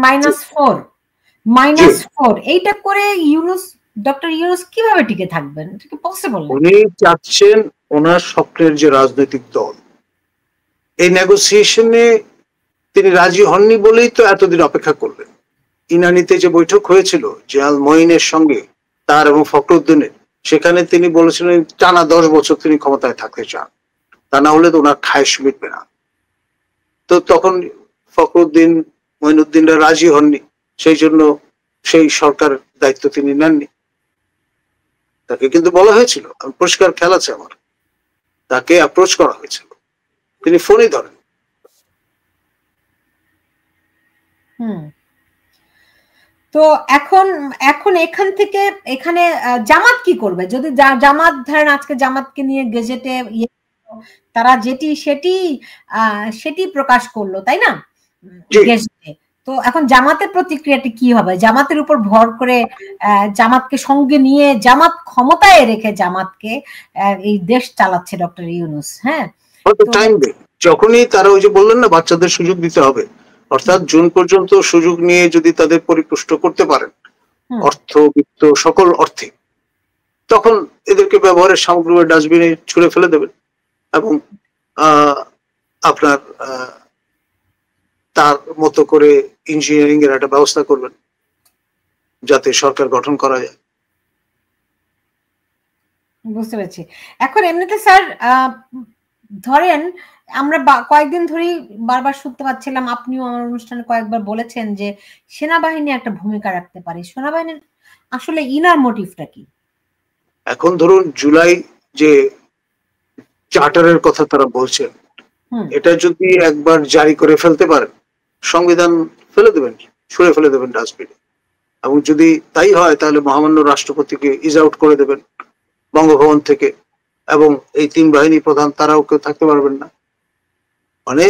-4 এইটা করে ডক্টর ইউনূস কিভাবে টিকে থাকবেন? এটা কি পসিবল? উনি চাচ্ছেন ওনার স্বপ্নের যে রাজনৈতিক দল, এই নেগোসিয়েশনে তিনি রাজি হননি বলেই তো এতদিন অপেক্ষা করলেন। ইনানিতে যে বৈঠক হয়েছিল জিয়াল মঈনের সঙ্গে তার এবং ফখরুদ্দিনের, সেখানে তিনি বলেছিলেন টানা 10 বছর তিনি ক্ষমতায় থাকতে চান, তা না হলে তো ওনার খায়েশ মিটবে না। তো তখন ফখরুদ্দিন মঈনুদ্দিনরা রাজি হননি, সেই জন্য সেই সরকার দায়িত্ব তিনি নেননি। তাকে কিন্তু বলা হয়েছিল, পরিষ্কার খেয়াল আছে আমার, তাকে অ্যাপ্রোচ করা হয়েছিল, তিনি ফোনই ধরেন। তো এখন এখান থেকে এখানে জামাত কি করবে? যদি জামাত ধরেন আজকে জামাতকে নিয়ে গেজেটে তারা সেটি প্রকাশ করলো, তাই না, গেজেটে। তো এখন জামাতের প্রতিক্রিয়াটি কি হবে? জামাতের উপর ভর করে জামাতকে সঙ্গে নিয়ে জামাত ক্ষমতায় রেখে জামাতকে এই দেশ চালাচ্ছে ডক্টর ইউনূস। হ্যাঁ, যখনই তারা ওই যে বললেন না বাচ্চাদের সুযোগ দিতে হবে, অর্থাৎ জুন পর্যন্ত সুযোগ নিয়ে যদি তাদের পরিপুষ্ট করতে পারেন অর্থ বিত্ত সকল অর্থে, তখন এদেরকে ব্যবহারের সামগ্রী ডাস্টবিনে ছুঁড়ে ফেলে দেবেন এবং আপনার তার মতো করে ইঞ্জিনিয়ারিং এর একটা ব্যবস্থা করবেন যাতে সরকার গঠন করা যায়। বুঝতে পেরেছি। এখন এমনিতে স্যার ধরেন আমরা কয়েকদিন ধরেই বারবার শুনতে পাচ্ছিলাম, আপনিও আমার অনুষ্ঠানে কয়েকবার বলেছেন যে সেনাবাহিনী একটা ভূমিকা রাখতে পারে। সেনাবাহিনীর আসলে ইনার মোটিভটা কি? এখন ধরুন জুলাই যে চার্টারের কথা তারা বলছেন, এটা যদি একবার জারি করে ফেলতে পারেন, সংবিধান ফেলে দেবেন, ছুঁড়ে ফেলে দেবেন ডাস্টবিনে। এবং যদি তাই হয় তাহলে মহামান্য রাষ্ট্রপতিকে ইজ আউট করে দেবেন বঙ্গভবন থেকে, এবং এই 3 বাহিনী প্রধান তারাও কেউ থাকতে পারবেন না। মানে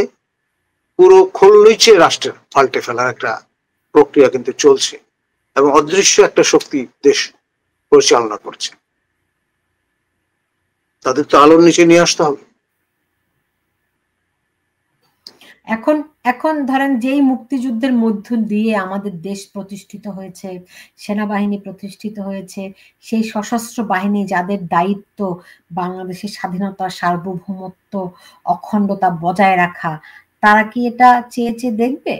পুরো খোলনিচে রাষ্ট্রের পাল্টে ফেলার একটা প্রক্রিয়া কিন্তু চলছে এবং অদৃশ্য একটা শক্তি দেশ পরিচালনা করছে। তাদের তো আলোর নিচে নিয়ে আসতে হবে। এখন ধরেন যেই মুক্তিযুদ্ধের মধ্য দিয়ে আমাদের দেশ প্রতিষ্ঠিত হয়েছে, সেনাবাহিনী প্রতিষ্ঠিত হয়েছে, সেই সশস্ত্র বাহিনী যাদের দায়িত্ব বাংলাদেশের স্বাধীনতা, সার্বভৌমত্ব, অখণ্ডতা বজায় রাখা, তারা কি এটা চেয়ে দেখবে?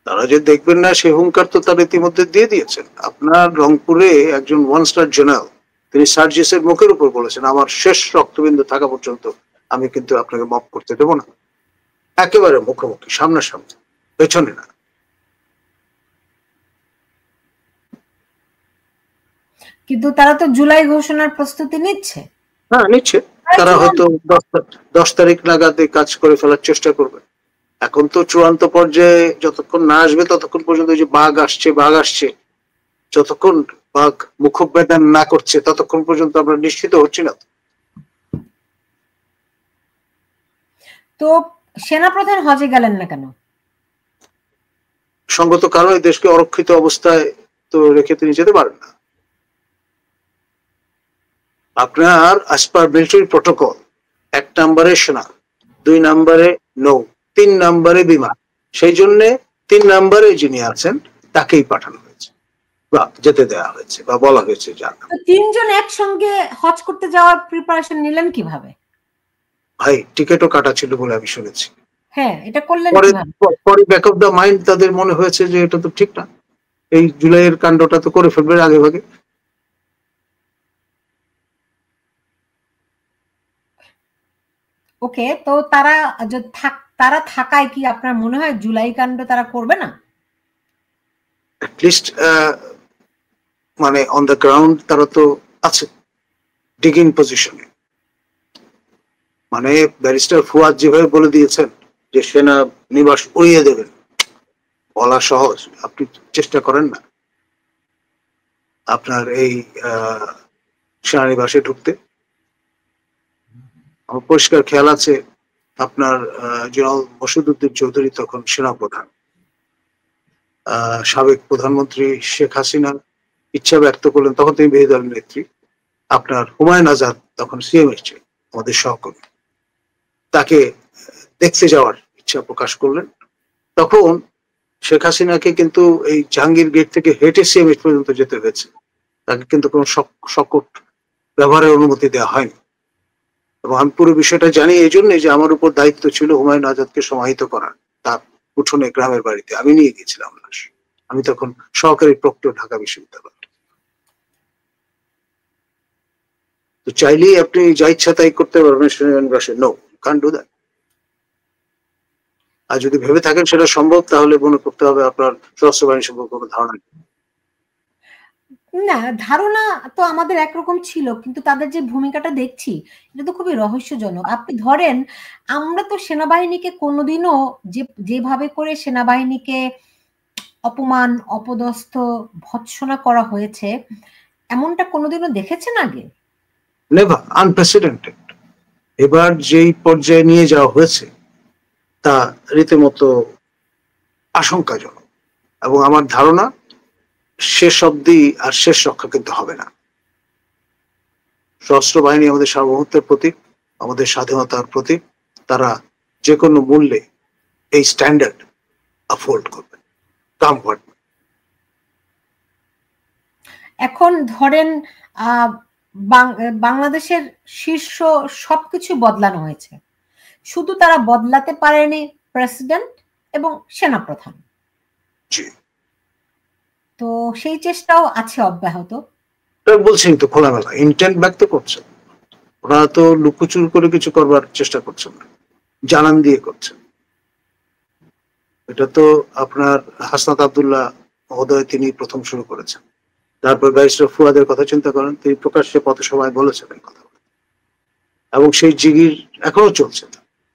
তারা যে দেখবেন না সে হুঙ্কার তো তারা ইতিমধ্যে দিয়ে দিয়েছেন। আপনার রংপুরে একজন 1 স্টার জেনারেল, তিনি সার্জিসের মুখের উপর বলেছেন, আমার শেষ রক্তবিন্দু থাকা পর্যন্ত আমি কিন্তু আপনাকে মাফ করতে দেব না। একেবারে মুখোমুখি, সামনাসামনি, পেছনে না। কিন্তু তারা তো জুলাই ঘোষণার প্রস্তুতি নিচ্ছে। হ্যাঁ, নিচ্ছে। তারা হয়তো 10 তারিখ নাগাদ কাজ করে ফেলার চেষ্টা করবে। এখন তো চূড়ান্ত পর্যায়ে যতক্ষণ না আসবে ততক্ষণ পর্যন্ত যে বাঘ আসছে, যতক্ষণ বাঘ মুখোপাধ্যান না করছে ততক্ষণ পর্যন্ত আমরা নিশ্চিত হচ্ছি না। তো সেনাপ্রধান হজে গেলেন না কেন? সঙ্গত কারণে দেশকে অরক্ষিত অবস্থায় তো রেখে তিনি যেতে পারেন না। আপনার as per military protocol 1 নম্বরে সেনা, 2 নম্বরে নৌ, 3 নম্বরে বিমান, সেই জন্য 3 নম্বরে যিনি আছেন তাকেই পাঠানো হয়েছে বা যেতে দেওয়া হয়েছে বা বলা হয়েছে যান। তো 3 জন একসঙ্গে হজ করতে যাওয়ার প্রিপারেশন নিলেন কিভাবে? ভাই টিকিটও কাটা ছিল বলে আমি শুনেছি। হ্যাঁ, এটা করলেন কিভাবে? পরে ব্যাক অফ দা মাইন্ড তাদের মনে হয়েছে যে এটা তো ঠিক না, এই জুলাইয়ের কাণ্ডটা তো করে ফেলবে আগে ভাগে। ওকে, তো তারা থাকায় কি আপনার মনে হয় জুলাই কাণ্ড তারা করবে না? অ্যাটলিস্ট মানে অন দ্য গ্রাউন্ড তারা তো আছে, ডিগিং পজিশনে। মানে ব্যারিস্টার ফুয়াদ যেভাবে বলে দিয়েছেন যে সেনা নিবাস উড়িয়ে দেবেন, বলা সহজ, আপনি চেষ্টা করেন না আপনার এই সেনানিবাসে ঢুকতে। আমার পরিষ্কার খেয়াল আছে আপনার জেনারেল মসিউদ্দিন চৌধুরী তখন সেনাপ্রধান, সাবেক প্রধানমন্ত্রী শেখ হাসিনা ইচ্ছা ব্যক্ত করলেন, তখন তিনি বিরোধী দলের নেত্রী, আপনার হুমায়ুন আজাদ তখন সিএম এসছে আমাদের সহকর্মী, তাকে দেখতে যাওয়ার ইচ্ছা প্রকাশ করলেন। তখন শেখ হাসিনাকে কিন্তু এই জাহাঙ্গীর গেট থেকে হেঁটে সিএমএইচ পর্যন্ত যেতে হয়েছে, তাকে কিন্তু কোনো সকট ব্যবহারের অনুমতি দেওয়া হয়নি। এবং আমি পুরো বিষয়টা জানি এই জন্যই যে আমার উপর দায়িত্ব ছিল হুমায়ুন আজাদকে সমাহিত করার, তার উঠোনে গ্রামের বাড়িতে আমি নিয়ে গেছিলাম লাশ। আমি তখন সহকারী প্রক্টর ঢাকা বিশ্ববিদ্যালয়। তো চাইলেই আপনি যা ইচ্ছা তাই করতে পারবেন নো, কান্ট ডু দ্যাট। আর যদি ভেবে থাকেন সেটা সম্ভব, তাহলে মনে করতে হবে আপনার সশস্ত্র বাহিনী সম্পর্কে কোনো ধারণা নেই। না, ধারণা তো আমাদের একরকম ছিল, কিন্তু তাদের যে ভূমিকাটা দেখছি এটা তো খুবই রহস্যজনক। আপনি ধরেন, আমরা তো সেনাবাহিনীকে কোনোদিনও যেভাবে করে সেনাবাহিনীকে অপমান, অপদস্থ, ভৎসনা করা হয়েছে এমনটা কোনোদিনও দেখেছেন আগে? Never, unprecedented. এবার যেই পর্যায়ে নিয়ে যাওয়া হয়েছে তা রীতিমতো আশঙ্কাজনক, এবং আমার ধারণা শেষ অব্দি আর শেষ রক্ষা কিন্তু হবে না। সশস্ত্র বাহিনী আমাদের সার্বভৌমত্বের প্রতীক, আমাদের স্বাধীনতার প্রতীক। তারা যে কোনো মূল্যে এই স্ট্যান্ডার্ড আপহোল্ড করবে, কাম হোয়াট। এখন ধরেন বাংলাদেশের শীর্ষ সবকিছু বদলানো হয়েছে, শুধু তারা বদলাতে পারেনি প্রেসিডেন্ট এবং সেনাপ্রধান। তো সেই চেষ্টাও আছে অব্যাহত। বলছেন তো খোলামেলা ইন্টেন্ট ব্যক্ত করছেন, ওরা তো লুকোচুর করে কিছু করবার চেষ্টা করছেন না, জানান দিয়ে করছেন। এটা তো আপনার হাসনাত আব্দুল্লাহ মহোদয় তিনি প্রথম শুরু করেছেন। তারপর ব্যারিস্টার ফুয়াদের কথা চিন্তা করেন, তিনি প্রকাশ্যে পথসভায় বলেছেন এই কথা, এবং সেই জিগির এখনো চলছে,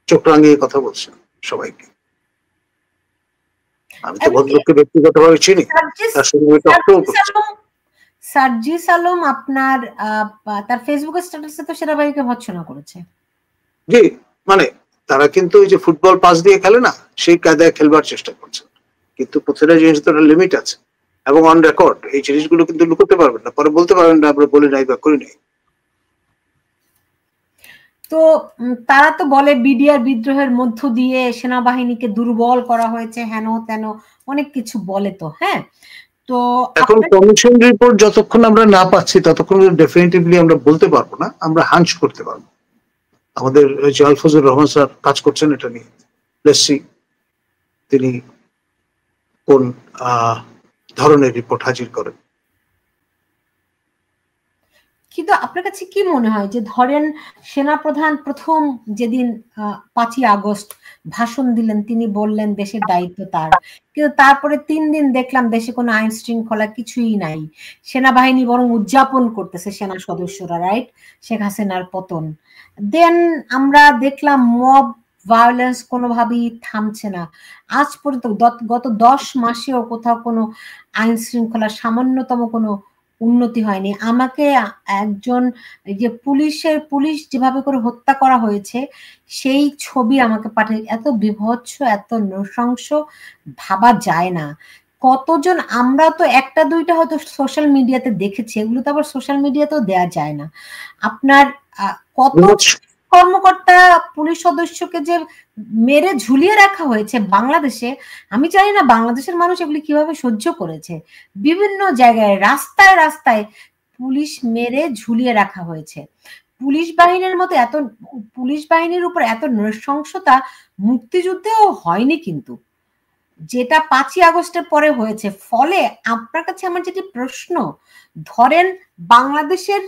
চোখ রাঙিয়ে কথা বলছেন সবাইকে। আমি তো ভদ্রলোককে ব্যক্তিগতভাবে চিনি, তার সঙ্গে টকটাও করছি। সার্জিস আলম আপনার তার ফেসবুক স্ট্যাটাসে তো সেনাবাহিনীকে ভৎসনা করেছে। জি, মানে তারা কিন্তু ওই যে ফুটবল পাস দিয়ে খেলে না, সেই কায়দায় খেলবার চেষ্টা করছে, কিন্তু প্রতিটা জিনিস তো একটা লিমিট আছে, এবং অন রেকর্ড এই জিনিসগুলো কিন্তু লুকোতে পারবেন না, পরে বলতে পারবেন না আমরা বলি নাই বা করি নাই। তো তারা তো বলে বিডিআর বিদ্রোহের মধ্য দিয়ে সেনাবাহিনীকে দুর্বল করা হয়েছে, হেন তেন অনেক কিছু বলে। তো হ্যাঁ, তো এখন কমিশন রিপোর্ট যতক্ষণ আমরা না পাচ্ছি ততক্ষণ ডেফিনেটিভলি আমরা বলতে পারবো না, আমরা হাঞ্চ করতে পারবো। আমাদের জাল ফজলুর রহমান স্যার কাজ করছেন এটা নিয়ে, লেটস সি তিনি কোন ধরনের রিপোর্ট হাজির করেন। কিন্তু আপনার কাছে কি মনে হয় যে ধরেন সেনাপ্রধান প্রথম যেদিন 5ই আগস্ট ভাষণ দিলেন, তিনি বললেন দেশের দায়িত্ব তার, কিন্তু তারপরে 3 দিন দেখলাম দেশে কোনো আইন শৃঙ্খলা কিছুই নাই, সেনাবাহিনী বরং উদযাপন করতেছে সেনা সদস্যরা, রাইট, শেখ হাসিনার পতন। দেন আমরা দেখলাম মব ভায়োলেন্স কোনোভাবেই থামছে না, আজ পর্যন্ত গত 10 মাসেও কোথাও কোনো আইন শৃঙ্খলা সামান্যতম কোনো উন্নতি হয়নি। আমাকে একজন যে পুলিশ যেভাবে করে হত্যা করা হয়েছে সেই ছবি আমাকে পাঠিয়ে, এত বিভৎস, এত নৃশংস, ভাবা যায় না। কতজন, আমরা তো একটা দুইটা হয়তো সোশ্যাল মিডিয়াতে দেখেছি, এগুলো তো আবার সোশ্যাল মিডিয়াতেও দেয়া যায় না। আপনার কত কর্মকর্তা পুলিশ সদস্যকে যে মেরে ঝুলিয়ে রাখা হয়েছে বাংলাদেশে, আমি জানি না বাংলাদেশের মানুষ এগুলি কিভাবে সহ্য করেছে। বিভিন্ন জায়গায় রাস্তায় রাস্তায় পুলিশ মেরে ঝুলিয়ে রাখা হয়েছে। পুলিশ বাহিনীর উপর এত নৃশংসতা মুক্তিযুদ্ধেও হয়নি, কিন্তু যেটা 5ই আগস্টের পরে হয়েছে। ফলে আপনার কাছে আমার যেটি প্রশ্ন, ধরেন বাংলাদেশের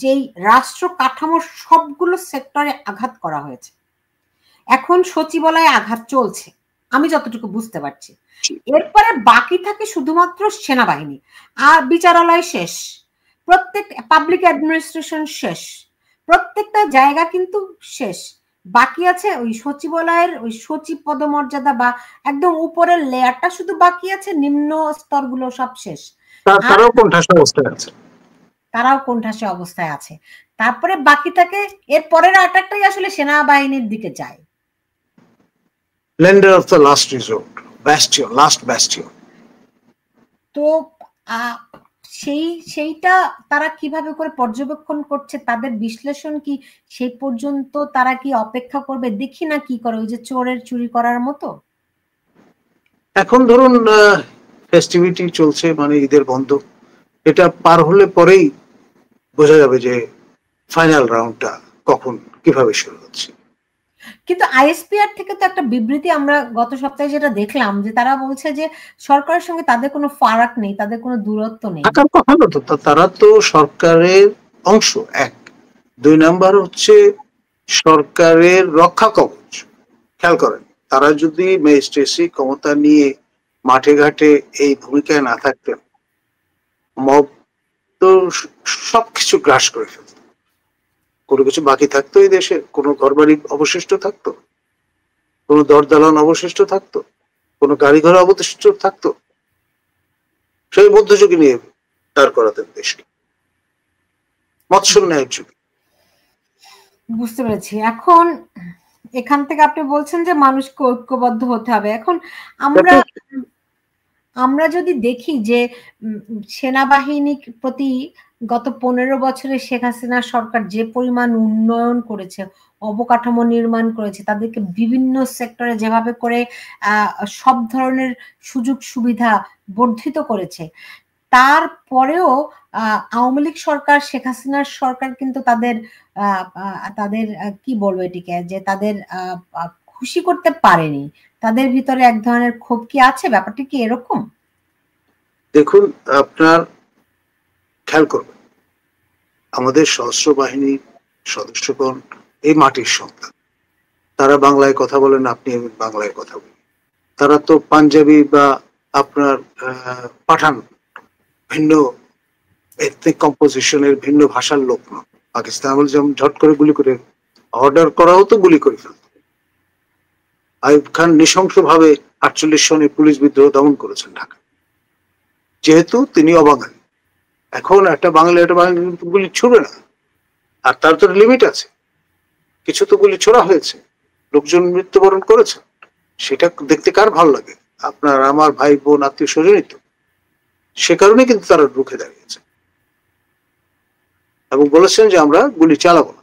যেই রাষ্ট্র কাঠামোর সবগুলো সেক্টরে আঘাত করা হয়েছে, এখন সচিবালয়ে আঘাত চলছে আমি যতটুকু বুঝতে পারছি, এরপরে বাকি থাকে শুধুমাত্র সেনাবাহিনী, আর বিচারালয় শেষ, প্রত্যেক পাবলিক অ্যাডমিনিস্ট্রেশন শেষ, প্রত্যেকটা জায়গা কিন্তু শেষ, বাকি আছে ওই সচিবালয়ের ওই সচিব পদমর্যাদা বা একদম উপরের লেয়ারটা শুধু বাকি আছে, নিম্ন স্তরগুলো সব শেষ, তারাও কোণঠাসা অবস্থায় আছে। তারপরে বাকি থাকে এর পরের অ্যাটাকটাই আসলে সেনাবাহিনীর দিকে যায়। Lender of the last resort, bastion, last bastion. তো সেইটা তারা কিভাবে করে পর্যবেক্ষণ করছে, তাদের বিশ্লেষণ কি, সেই পর্যন্ত তারা কি অপেক্ষা করবে, দেখি না কি করে, ওই যে চোরের চুরি করার মতো? এখন ধরুন ফেস্টিভিটি চলছে, মানে ঈদের বন্ধ, এটা পার হলে পরেই বোঝা যাবে যে ফাইনাল রাউন্ডটা কখন কিভাবে শুরু হচ্ছে। কিন্তু আইএসপিআর থেকে তো একটা বিবৃতি আমরা গত সপ্তাহে যেটা দেখলাম, যে তারা বলছে যে সরকারের সঙ্গে তাদের কোনো ফারাক নেই, তাদের কোনো দূরত্ব নেই। থাকার কথা না তো, তারা তো সরকারের অংশ, এক। দুই নাম্বার হচ্ছে সরকারের রক্ষা কবচ। খেয়াল করেন, তারা যদি ম্যাজিস্ট্রেসি ক্ষমতা নিয়ে মাঠে ঘাটে এই ভূমিকায় না থাকতেন, মব তো সবকিছু গ্রাস করে ফেলত। কোনো কিছু বাকি থাকতো এই দেশে? কোনো ঘরবাড়ি অবশিষ্ট থাকতো? কোনো দরদালান অবশিষ্ট থাকতো? কোনো গাড়ি ঘোড়া অবশিষ্ট থাকতো? সেই মধ্যযুগে নিয়ে দাঁড় করাতেন দেশকে, মৎস্য ন্যায়ের যুগে। বুঝতে পেরেছি। এখন এখান থেকে আপনি বলছেন যে মানুষকে ঐক্যবদ্ধ হতে হবে। এখন আমরা আমরা যদি দেখি যে সেনাবাহিনীর প্রতি গত 15 বছরে শেখ হাসিনা সরকার যে পরিমাণ উন্নয়ন করেছে, অবকাঠামো নির্মাণ করেছে, তাদেরকে বিভিন্ন সেক্টরে যেভাবে করে সব ধরনের সুযোগ সুবিধা বর্ধিত করেছে, তারপরেও আওয়ামী লীগ সরকার, শেখ হাসিনার সরকার কিন্তু তাদের তাদের কি বলবো এটিকে, যে তাদের খুশি করতে পারেনি। তাদের ভিতরে এক ধরনের ক্ষোভ কি আছে? ব্যাপারটা কি এরকম? দেখুন, আপনার খেয়াল করবেন, আমাদের সশস্ত্র বাহিনীর সদস্যগণ এই মাটির সন্তান। তারা বাংলায় কথা বলেন, আপনি বাংলায় কথা বলেন। তারা তো পাঞ্জাবি বা আপনার পাঠান, ভিন্ন এথনিক কম্পোজিশনের, ভিন্ন ভাষার লোক নয়। পাকিস্তান আমল যেমন ঝট করে গুলি করে, অর্ডার করাও তো গুলি করে ফেলত। আইয়ুব খান নৃশংসভাবে 48 সনে পুলিশ বিদ্রোহ দমন করেছেন ঢাকা, যেহেতু তিনি অবাঙালি। এখন একটা বাঙালি গুলি ছুড়বে না, আর তার তো লিমিট আছে। কিছু তো গুলি ছোড়া হয়েছে, লোকজন মৃত্যুবরণ করেছে, সেটা দেখতে কার ভালো লাগে? আপনার আমার ভাই বোন আত্মীয় স্বজনই তো। সে কারণে কিন্তু তারা রুখে দাঁড়িয়েছে এবং বলেছেন যে আমরা গুলি চালাবো না।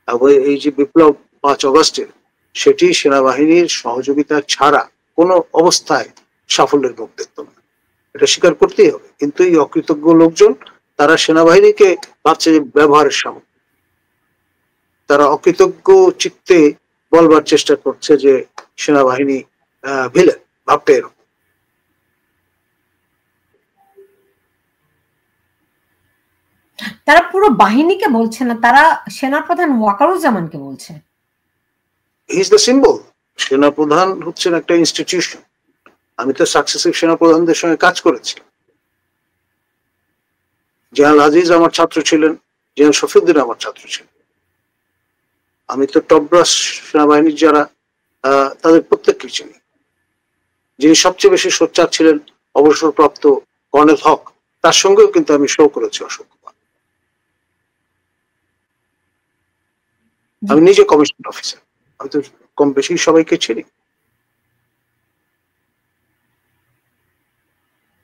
এবং এই যে বিপ্লব 5 অগস্টের, সেটি সেনাবাহিনীর সহযোগিতা ছাড়া কোনো অবস্থায় সাফল্যের মুখ দেখত না, এটা স্বীকার করতেই হবে। কিন্তু এই অকৃতজ্ঞ লোকজন, তারা সেনাবাহিনীকে ভাবছে যে ব্যবহারের সামগ্রী। তারা অকৃতজ্ঞ চিত্তে বলবার চেষ্টা করছে যে সেনাবাহিনী ভিলেন, ভাবটা এরকম। তারা পুরো বাহিনীকে বলছে না, তারা সেনাপ্রধান ওয়াকারুজ্জামানকে বলছে। He is the symbol. সেনাপ্রধান হচ্ছেন একটা ইনস্টিটিউশন। আমি তো সাকসেসিভ সেনাপ্রধানদের সঙ্গে কাজ করেছি। জেনারেল আজিজ আমার ছাত্র ছিলেন, জেনারেল শফিউদ্দিন আমার ছাত্র ছিলেন। আমি তো টপব্রাস সেনাবাহিনীর যারা, তাদের প্রত্যেককে চিনি। যিনি সবচেয়ে বেশি সোচ্চার ছিলেন, অবসরপ্রাপ্ত কর্নেল হক, তার সঙ্গেও কিন্তু আমি শো করেছি অসংখ্যবার। আমি নিজে কমিশন অফিসার, আমি তো কম বেশি সবাইকে চিনি।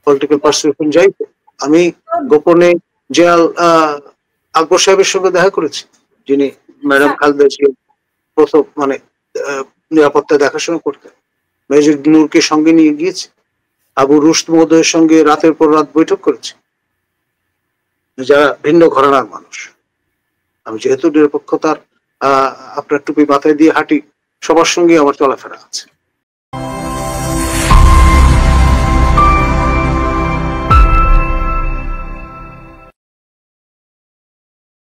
পলিটিক্যাল পার্সিউশন যাই, আমি গোপনে জেনারেল আকবর সাহেবের সঙ্গে দেখা করেছি, যিনি ম্যাডাম খালেদা জিয়ার প্রথম মানে নিরাপত্তা দেখাশোনা করতেন। মেজর নূরকে সঙ্গে নিয়ে গিয়েছি। আবু রুশদ মহোদয়ের সঙ্গে রাতের পর রাত বৈঠক করেছি, যারা ভিন্ন ঘরানার মানুষ। আমি যেহেতু নিরপেক্ষতার আপনার টুপি মাথায় দিয়ে হাঁটি, সবার সঙ্গে আমার চলাফেরা আছে।